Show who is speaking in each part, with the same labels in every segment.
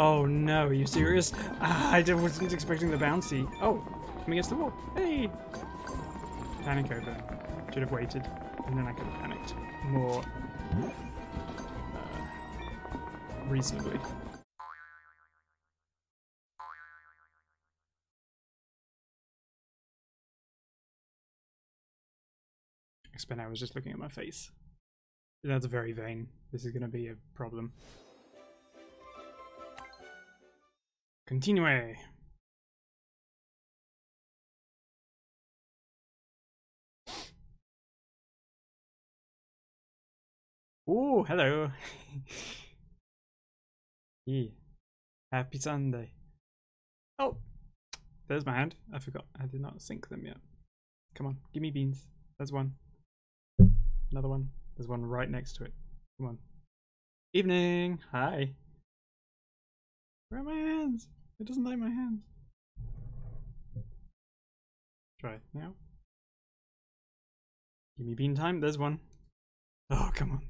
Speaker 1: Oh no, are you serious? Ah, I wasn't expecting the bouncy. Oh, I'm against the wall. Hey! Panic over. Should have waited, and then I could have panicked more reasonably. I spent hours just looking at my face. That's very vain. This is going to be a problem. Continue. Oh, hello. Yeah. Happy Sunday. Oh, there's my hand. I forgot. I did not sync them yet. Come on, give me beans. There's one. Another one. There's one right next to it. Come on. Evening. Hi. Where are my hands? It doesn't like my hands. Try it now. Give me bean time. There's one. Oh, come on.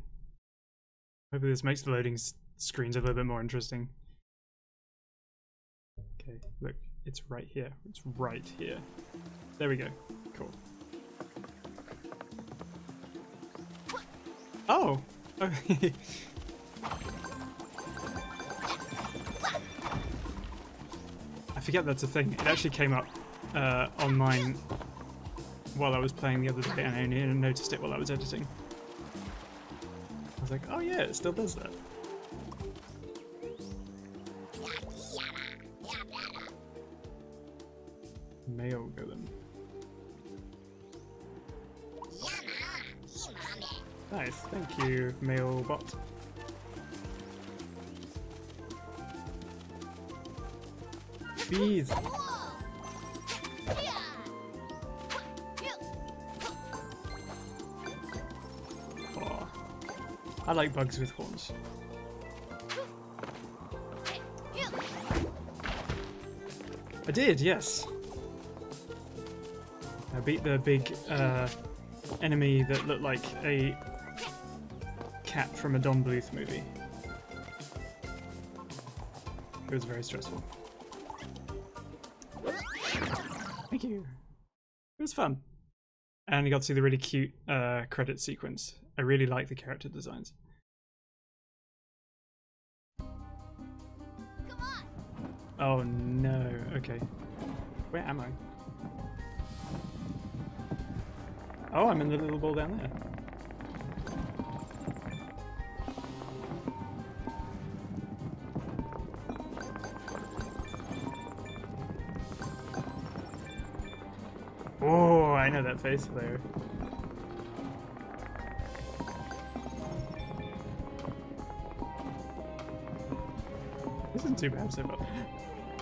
Speaker 1: Hopefully this makes the loading screens a little bit more interesting. Okay, look. It's right here. It's right here. There we go. Cool. Oh! Okay. I forget that's a thing. It actually came up on mine while I was playing the other day, and I only noticed it while I was editing. I was like, oh yeah, it still does that. Male golem. Nice, thank you, male bot. Bees! Oh, I like bugs with horns. I did, yes. I beat the big enemy that looked like a cat from a Don Bluth movie. It was very stressful. Thank you. It was fun. And you got to see the really cute credit sequence. I really like the character designs. Come on. Oh no, okay. Where am I? Oh, I'm in the little ball down there. Oh, I know that face there. This isn't too bad so far.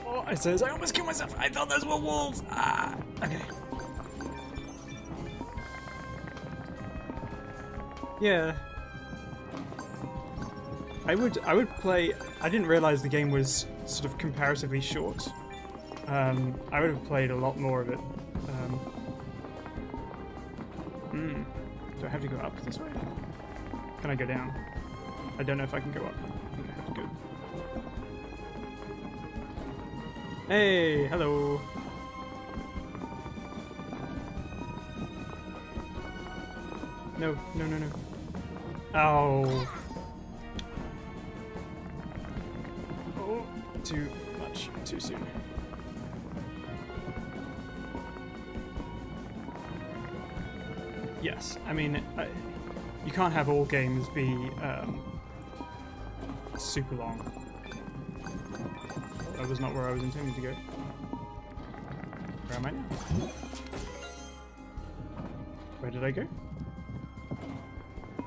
Speaker 1: Oh, I says I almost killed myself. I thought those were wolves. Ah, okay. Yeah. I would play. I didn't realize the game was sort of comparatively short. I would have played a lot more of it. Do I have to go up this way? Can I go down? I don't know if I can go up. I think I have to go. Hey, hello. No, no, no, no. Oh. Oh, too much, too soon. Yes, I mean, you can't have all games be super long. That was not where I was intending to go. Where am I now? Where did I go?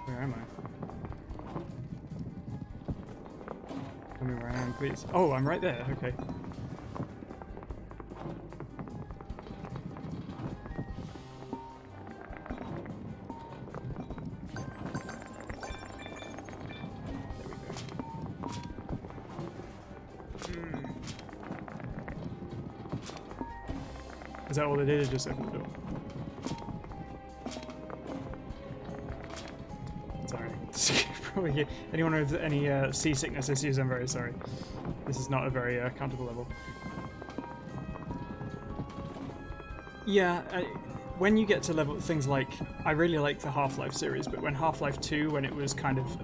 Speaker 1: Where am I? Tell me where I am, please. Oh, I'm right there, okay. Is that all they did? Is just open the door? Sorry. Probably anyone with any seasickness issues, I'm very sorry. This is not a very comfortable level. Yeah, when you get to level things like, I really like the Half-Life series, but when Half-Life 2, when it was kind of,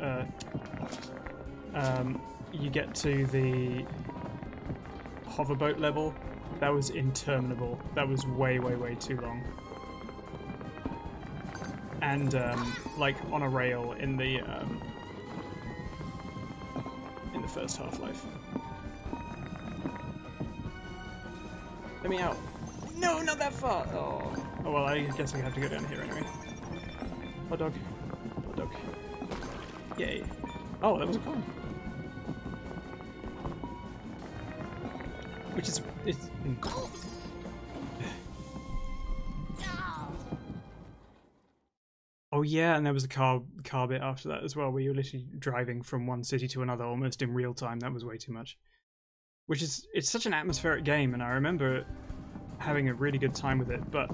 Speaker 1: you get to the hoverboat level, that was interminable. That was way, way, way too long. And like on a rail in the first Half-Life. Let me out. No, not that far. Oh, well, I guess I have to go down here anyway. Hot dog. Hot dog. Yay. Oh, that was a con. Which is... it's... Oh yeah, and there was a car bit after that as well, where you were literally driving from one city to another almost in real time. That was way too much. Which is... it's such an atmospheric game, and I remember having a really good time with it, but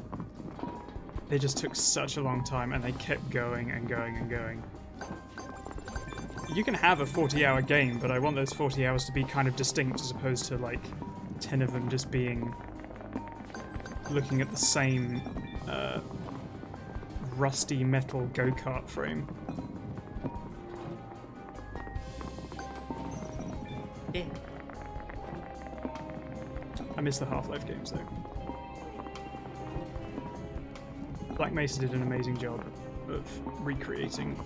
Speaker 1: they just took such a long time, and they kept going and going and going. You can have a 40-hour game, but I want those 40 hours to be kind of distinct as opposed to like 10 of them just being looking at the same rusty metal go-kart frame. Yeah. I miss the Half-Life games though. Black Mesa did an amazing job of recreating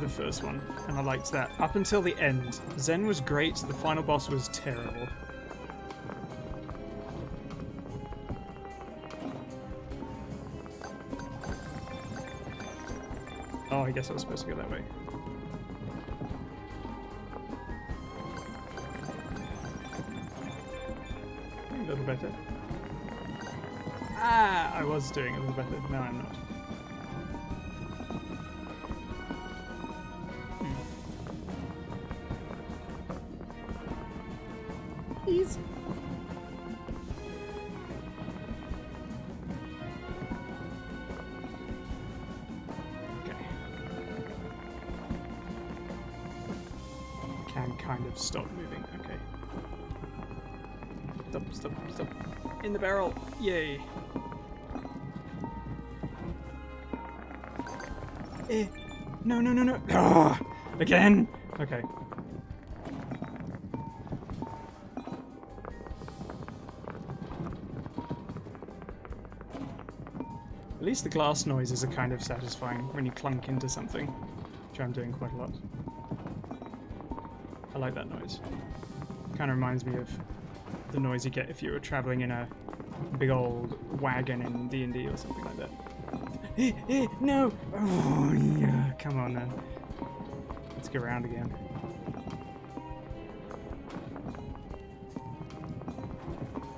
Speaker 1: the first one, and I liked that. Up until the end. Zen was great, the final boss was terrible. Oh, I guess I was supposed to go that way. A little better. Ah, I was doing a little better. No, I'm not. Please. Okay. Can kind of stop moving. Okay. Stop, stop, stop. In the barrel. Yay. No, no, no, no. Oh, again? Okay. At least the glass noises are kind of satisfying when you clunk into something, which I'm doing quite a lot. I like that noise. Kind of reminds me of the noise you get if you were traveling in a big old wagon in D&D or something like that. No! Oh, yeah. Come on, then. Let's go around again.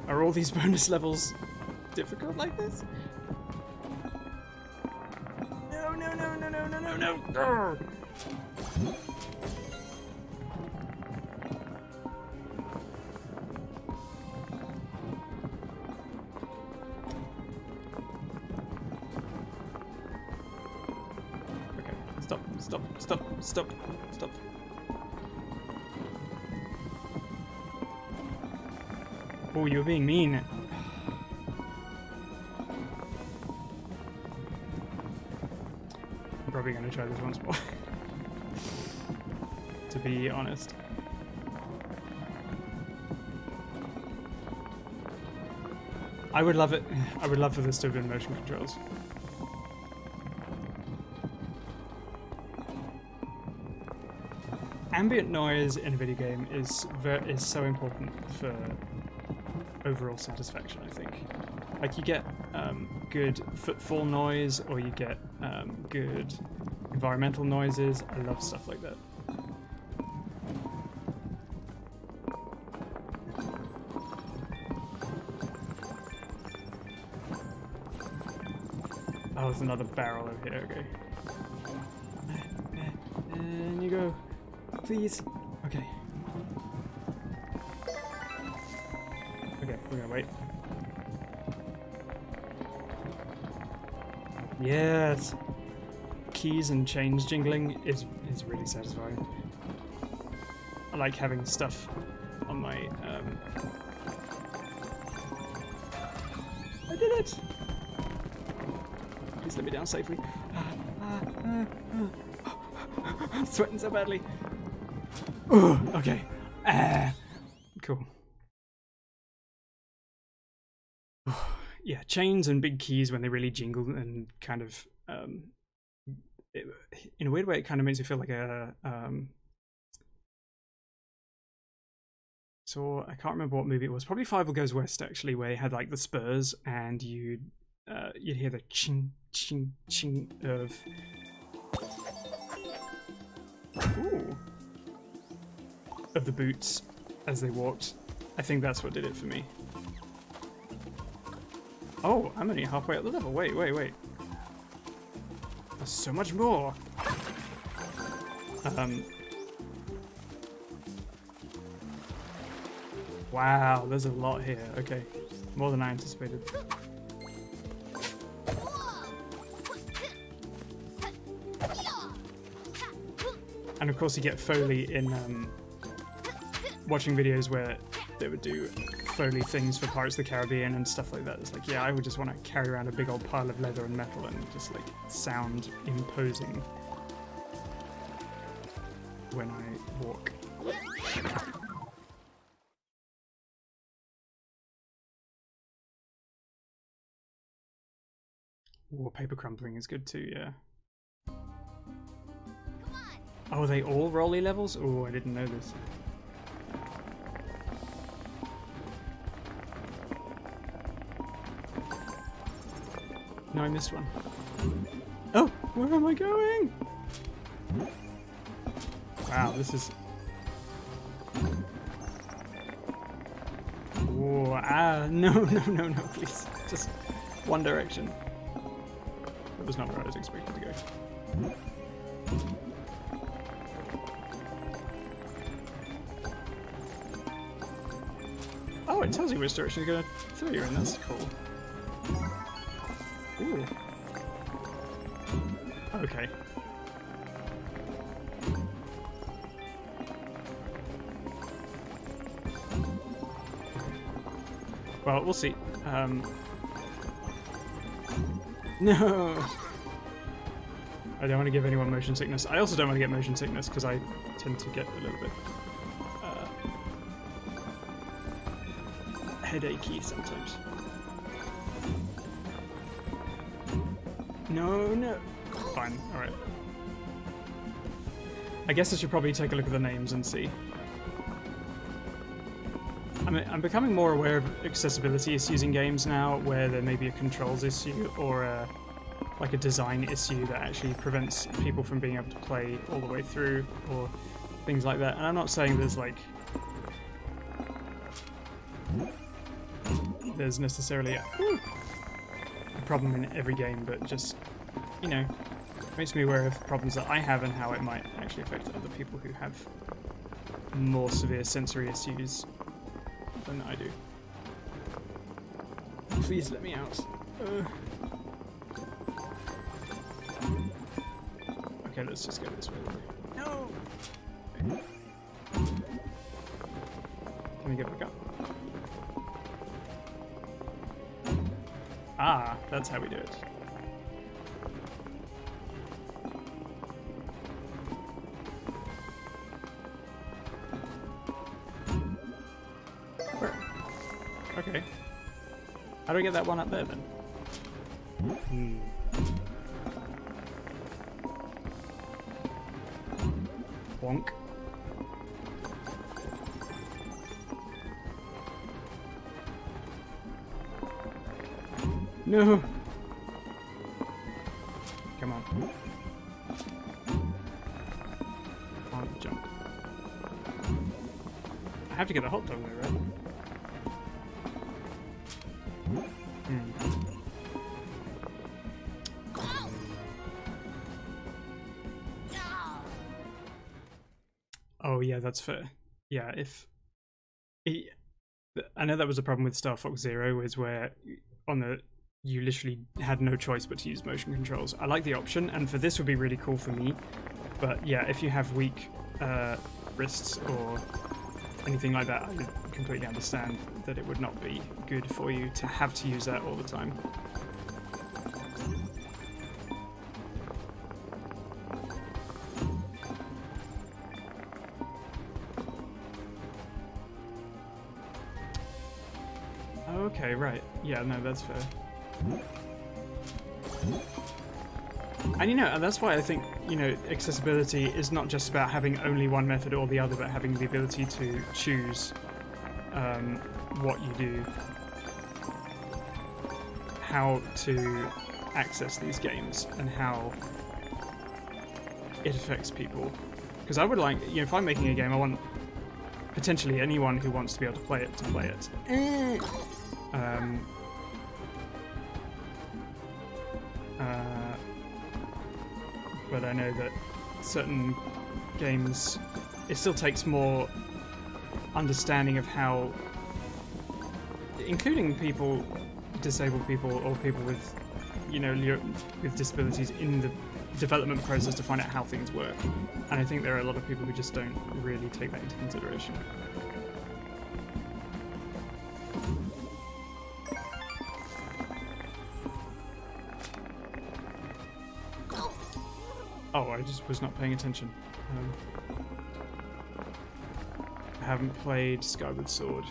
Speaker 1: Are all these bonus levels difficult like this? No, no, no, no, no, no, no, no! Grr. Stop, stop, stop, stop. Oh, you're being mean. I'm probably going to try this once more. To be honest. I would love it. I would love for this to have been motion controls. Ambient noise in a video game is so important for overall satisfaction, I think. Like, you get good footfall noise, or you get good environmental noises. I love stuff like that. Oh, there's another barrel over here, okay. And you go. Please. Okay. Okay, we're gonna wait. Yes! Keys and chains jingling is really satisfying. I like having stuff on my. I did it! Please let me down safely. I'm sweating so badly. Oh, okay. Cool. Yeah, chains and big keys when they really jingle and kind of, in a weird way, it kind of makes you feel like a, so I can't remember what movie it was. Probably Five Goes West, actually, where you had like the spurs and you'd hear the ching, ching, ching of... Ooh. Of the boots as they walked. I think that's what did it for me. Oh, I'm only halfway up the level. Wait. There's so much more. Wow, there's a lot here. Okay, more than I anticipated. And of course you get Foley in watching videos where they would do Foley things for Pirates of the Caribbean and stuff like that. It's like, yeah, I would just want to carry around a big old pile of leather and metal and just like sound imposing when I walk. Wallpaper crumpling is good too, yeah. Oh, are they all rolly levels? Oh, I didn't know this. No, I missed one. Oh, where am I going? Wow, this is... Oh, no, please. Just one direction. That was not where I was expecting to go. Oh, it tells you which direction you're going to throw you in. That's cool. Ooh. Okay. Well, we'll see. No! I don't want to give anyone motion sickness. I also don't want to get motion sickness because I tend to get a little bit headachy sometimes. No. Fine, alright. I guess I should probably take a look at the names and see. I'm becoming more aware of accessibility issues in games now, where there may be a controls issue or like a design issue that actually prevents people from being able to play all the way through, or things like that. And I'm not saying there's necessarily a problem in every game, but just, you know, makes me aware of problems that I have and how it might actually affect other people who have more severe sensory issues than I do. Please let me out. Okay, let's just go this way. No! Okay. Can we get back up? Ah, that's how we do it. Where? Okay. How do we get that one up there then? Bonk. No! Come on. Can't jump. I have to get the hot dog though, right? Oh yeah, that's fair. Yeah, I know that was a problem with Star Fox Zero, is where you literally had no choice but to use motion controls. I like the option, and for this would be really cool for me. But yeah, if you have weak wrists or anything like that, I would completely understand that it would not be good for you to have to use that all the time. Okay, right. Yeah, no, that's fair. And you know, that's why I think, you know, accessibility is not just about having only one method or the other, but having the ability to choose what you do, how to access these games, and how it affects people. Because I would like, you know, if I'm making a game, I want potentially anyone who wants to be able to play it to play it. But I know that certain games, it still takes more understanding of how, including people, disabled people, or people with, you know, with disabilities in the development process to find out how things work. And I think there are a lot of people who just don't really take that into consideration. Oh, I just was not paying attention. I haven't played Skyward Sword.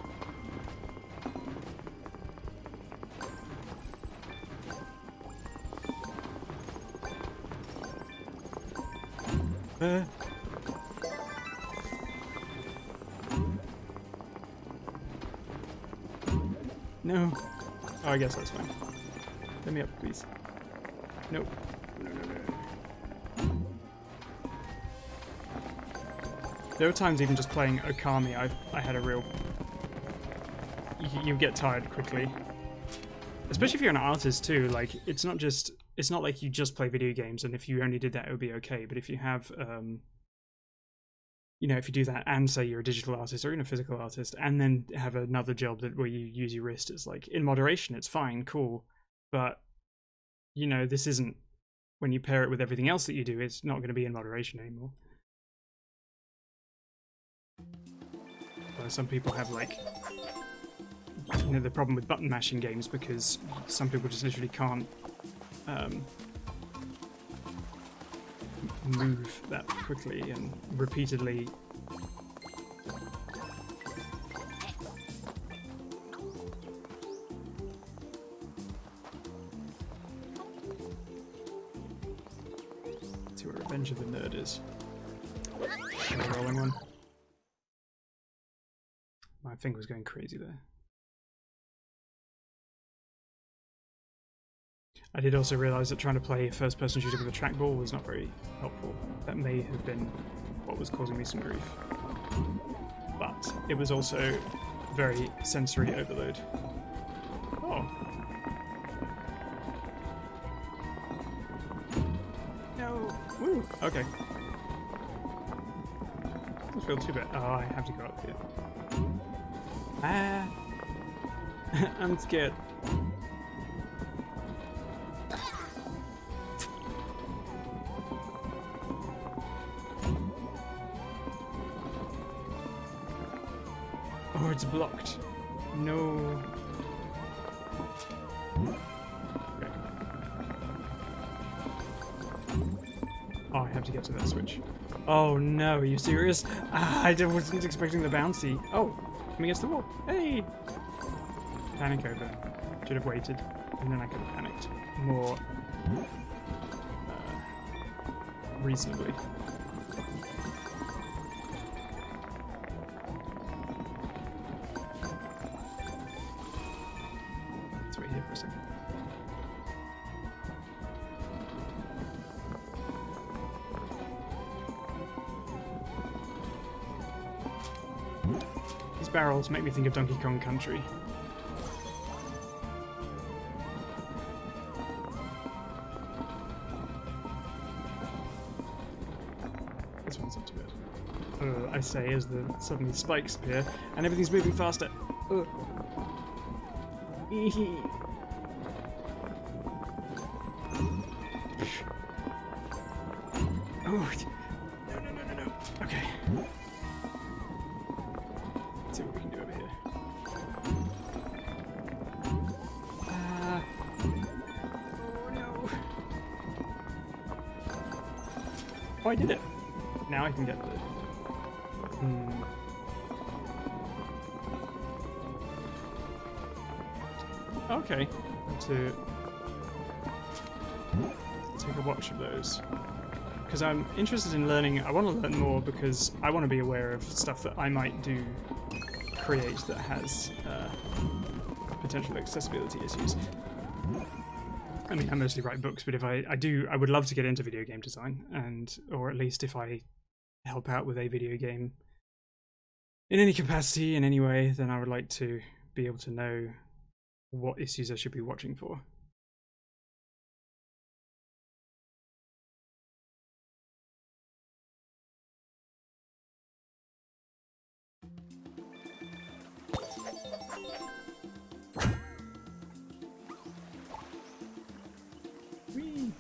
Speaker 1: No. Oh, I guess that's fine. Let me up, please. Nope. No. There were times even just playing Okami, I had a real... You get tired quickly. Especially if you're an artist too, like, it's not like you just play video games and if you only did that it would be okay, but if you have, you know, if you do that and say you're a digital artist or even a physical artist and then have another job where you use your wrist, it's like, in moderation, it's fine, cool, but, you know, this isn't, when you pair it with everything else that you do, it's not going to be in moderation anymore. Some people have, like, you know, the problem with button mashing games because some people just literally can't move that quickly and repeatedly. Let's see what Revenge of the Nerd is. A rolling one. My finger was going crazy there. I did also realise that trying to play a first-person shooter with a trackball was not very helpful. That may have been what was causing me some grief. But it was also very sensory overload. Oh. No. Woo. Okay. Doesn't feel too bad. Oh, I have to go up here. Ah. I'm scared. Oh, it's blocked. No. Okay. Oh, I have to get to that switch. Oh no, are you serious? Ah, I wasn't expecting the bouncy. Oh, I'm against the wall. Hey! Panic over. Should have waited, and then I could have panicked more reasonably. Let's wait here for a second. These barrels make me think of Donkey Kong Country. This one's not too bad. I say as the suddenly spikes appear and everything's moving faster. Oh, no. Okay. Let's see what we can do over here. Oh no! Oh, I did it! Now I can get the... Okay, to take a watch of those. Because I'm interested in learning, I want to learn more because I want to be aware of stuff that I might do create that has potential accessibility issues. I mean, I mostly write books, but if I would love to get into video game design, or at least if I help out with a video game in any capacity, in any way, then I would like to be able to know what issues I should be watching for. Whee!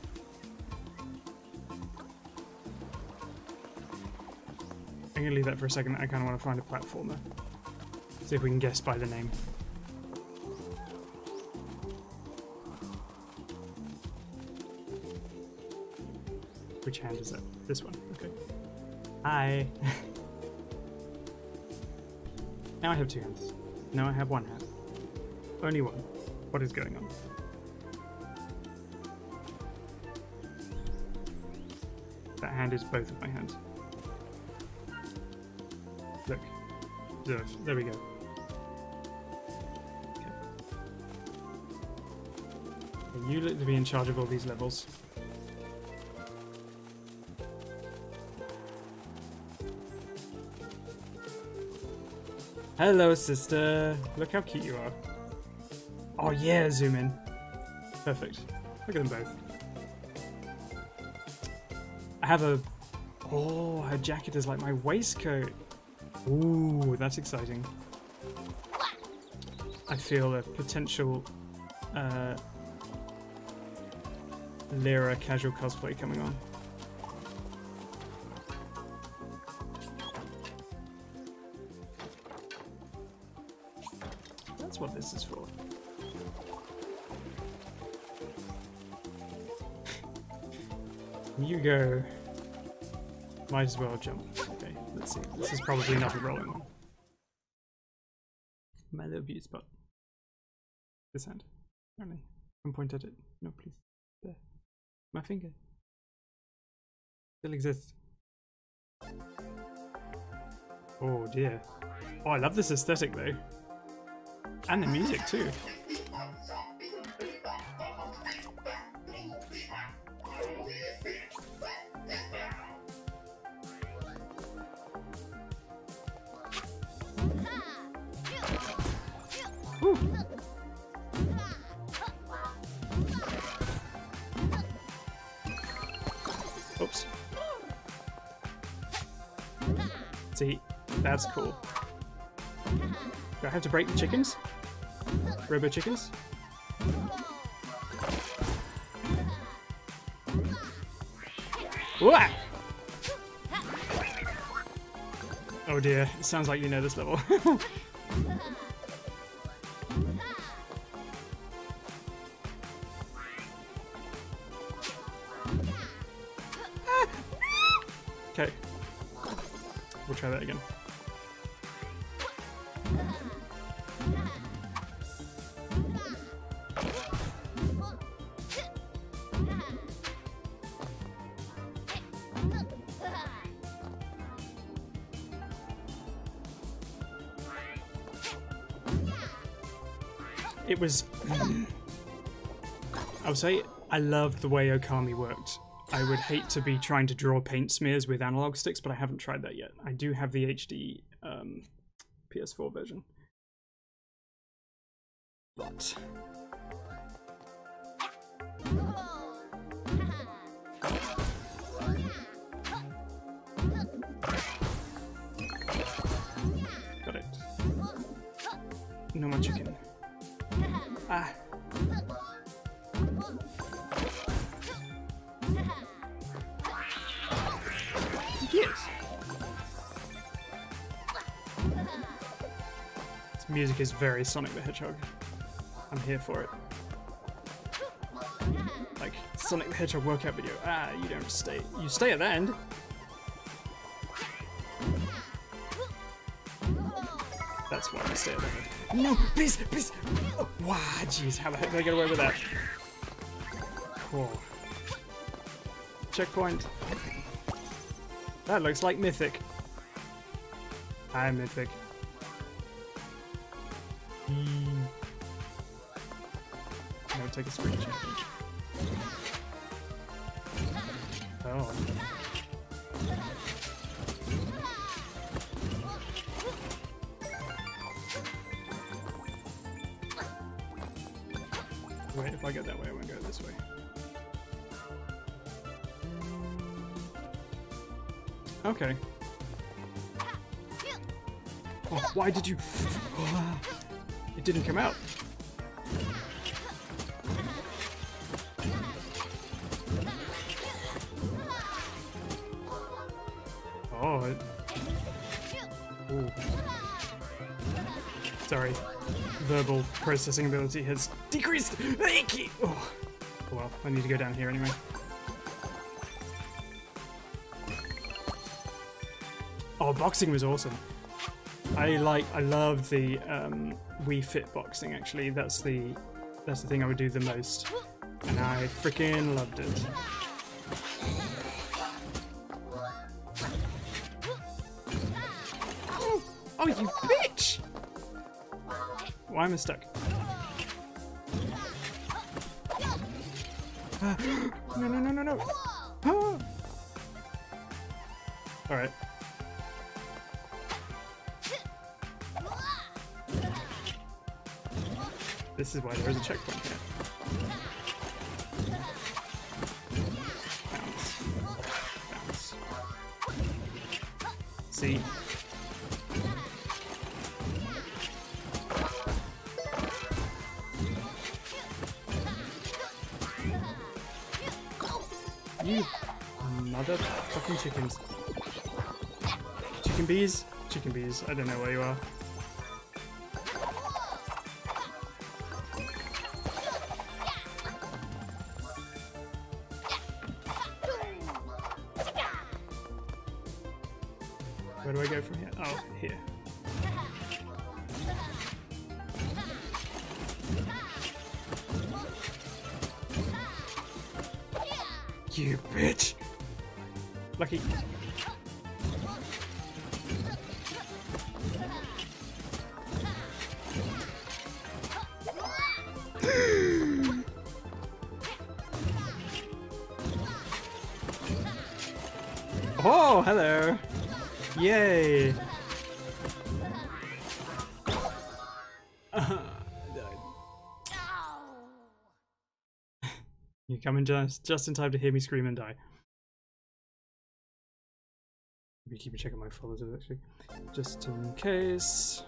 Speaker 1: I'm gonna leave that for a second. I kind of want to find a platformer. See if we can guess by the name. Which hand is that? This one. Okay. Hi. Now I have two hands. Now I have one hand. Only one. What is going on? That hand is both of my hands. Look. There we go. Okay. And you look to be in charge of all these levels. Hello, sister. Look how cute you are. Oh yeah, zoom in. Perfect. Look at them both. I have a... Oh, her jacket is like my waistcoat. Ooh, that's exciting. I feel a potential Lyra casual cosplay coming on. That's what this is for. You go. Might as well jump. Okay, let's see. This is probably not a rolling one. My little beauty spot. This hand. Apparently. Don't point at it. No, please. There. My finger. Still exists. Oh dear. Oh, I love this aesthetic though. And the music too. Woo. Oops. See, that's cool. Do I have to break the chickens? Robo chickens? Wah! Oh dear, it sounds like you know this level. Okay. We'll try that again. It was... I would say I loved the way Okami worked. I would hate to be trying to draw paint smears with analog sticks, but I haven't tried that yet. I do have the HD PS4 version. But... Got it. No more chicken. Ah. Yes. Music is very Sonic the Hedgehog. I'm here for it. Like Sonic the Hedgehog workout video. Ah, you don't stay. You stay at the end. That's why I stay at the end. No, please, please. Oh, wow, jeez, how the heck did I get away with that? Cool. Checkpoint. That looks like Mythic. Hi, Mythic. No, take a screenshot. Oh. Wait, if I go that way, I won't go this way. Okay. Oh, why did you... Oh, it didn't come out. Oh, it... Ooh. Sorry. Verbal processing ability has decreased! Oh, well, I need to go down here anyway. Oh, boxing was awesome. I love the Wii Fit boxing actually. That's the thing I would do the most. And I freaking loved it. Oh, you bitch! Why am I stuck? No, no, no, no, no! Ah. Alright. This is why there is a checkpoint here. Bounce. Bounce. See? You motherfucking chickens. Chicken bees? Chicken bees. I don't know where you are. Where do I go from here? Oh, here. You bitch! Lucky. Oh, hello! Yay! You come in just in time to hear me scream and die. Let me keep a check on my followers actually, just in case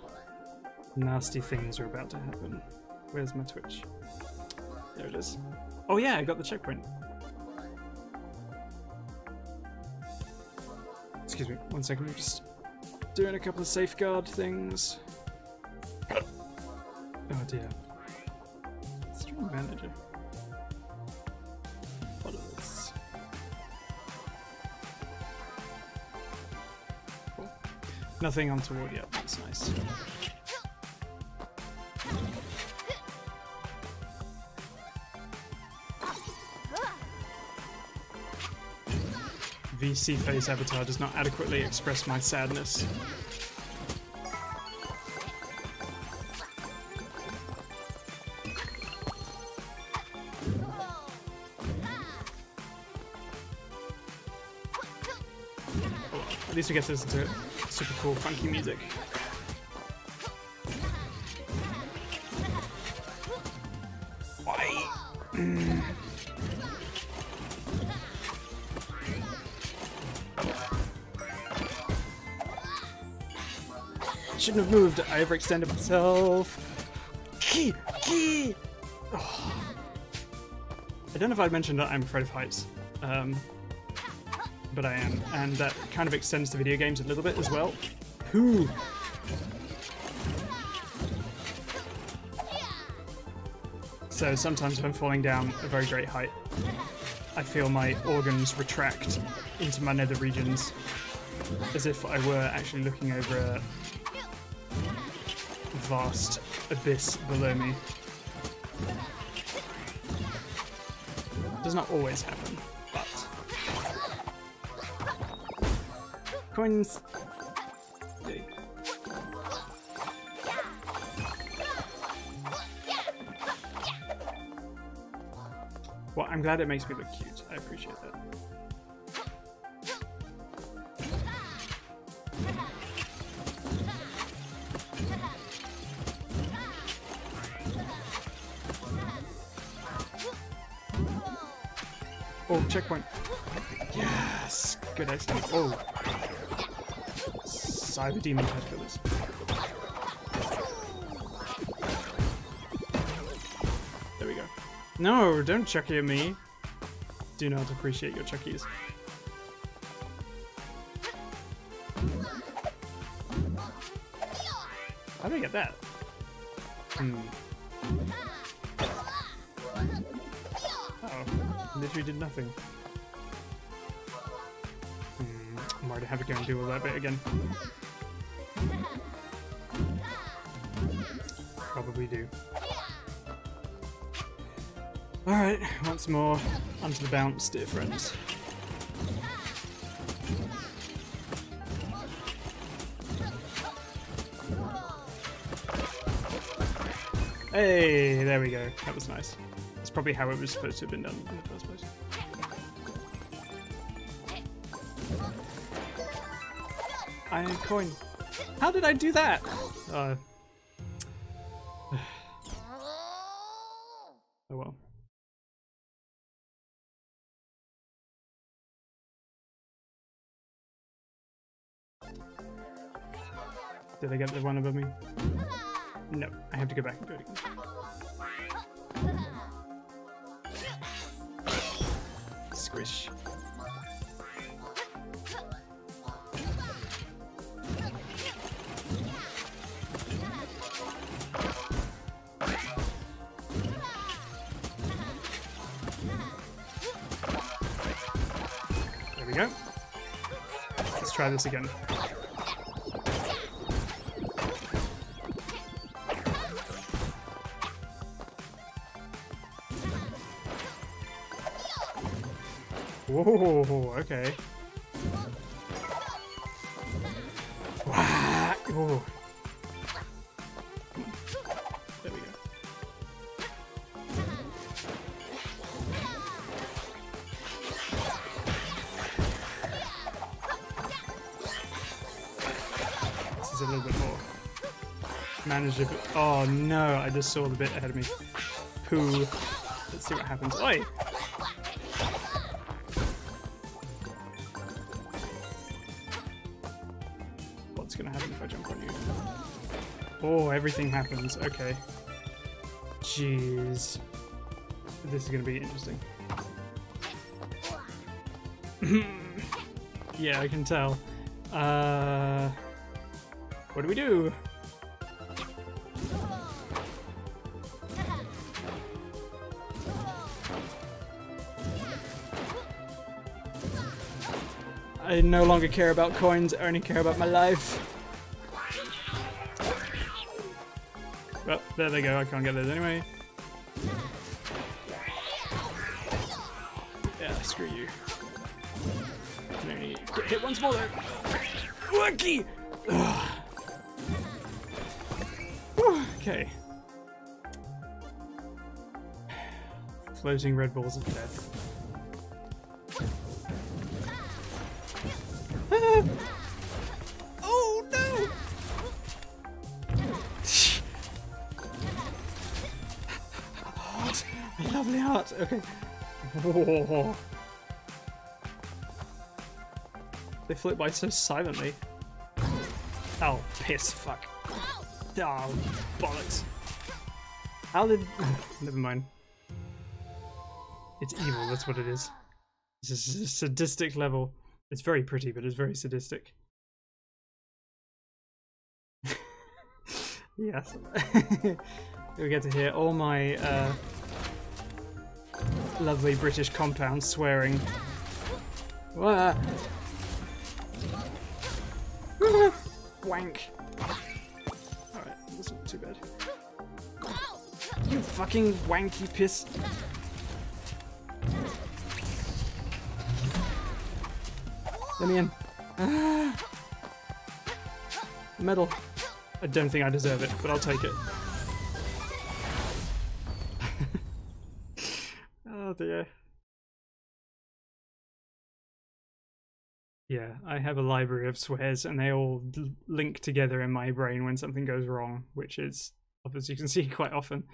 Speaker 1: nasty things are about to happen. Where's my Twitch? There it is. Oh yeah, I got the checkpoint. Excuse me, 1 second, I'm just doing a couple of safeguard things. Oh dear. Stream manager. Followers. Cool. Nothing untoward yet, that's nice. VC face avatar does not adequately express my sadness. Oh, at least we get to listen to super cool, funky music. Why? Shouldn't have moved. I overextended myself. Key! Oh. I don't know if I'd mentioned that I'm afraid of heights, but I am, and that kind of extends to video games a little bit as well. Whoo! So sometimes when I'm falling down a very great height, I feel my organs retract into my nether regions as if I were actually looking over a vast abyss below me. Does not always happen, but coins. Okay. Well, I'm glad it makes me look cute. I appreciate that. Oh, checkpoint. Yes! Good excellent. Oh. Cyber demon caterpillars. There we go. No, don't chucky at me. Do not appreciate your chuckies. How did I get that? Oh, literally did nothing. I'm worried I have to go and do all that bit again. Probably do. Alright, once more, onto the bounce, dear friends. Hey, there we go. That was nice. That's probably how it was supposed to have been done in the first place. Iron coin. How did I do that? Oh well. Did I get the one above me? No, I have to go back and do it again. Squish. There we go. Let's try this again. Whoa, okay. Wow. Oh. There we go. This is a little bit more manageable. Oh no, I just saw the bit ahead of me. Poo. Let's see what happens. Oi! What's gonna happen if I jump on you? Oh, everything happens. Okay. Jeez. This is gonna be interesting. Yeah, I can tell. What do we do? I no longer care about coins, I only care about my life. Well, there they go, I can't get those anyway. Yeah, screw you. Can only get hit once more though. Lucky! Okay. Floating red balls of death. Oh no! Heart. A lovely heart. Okay. Whoa. They flit by so silently. Oh, piss. Fuck. Oh, bollocks. How did... Never mind. It's evil, that's what it is. This is a sadistic level. It's very pretty, but it's very sadistic. Yes. We get to hear all my lovely British compound swearing. Wah. Wank. Alright, that's not too bad. You fucking wanky piss. Let me in. Medal. I don't think I deserve it, but I'll take it. Oh dear. Yeah, I have a library of swears and they all link together in my brain when something goes wrong, which is, as you can see, quite often.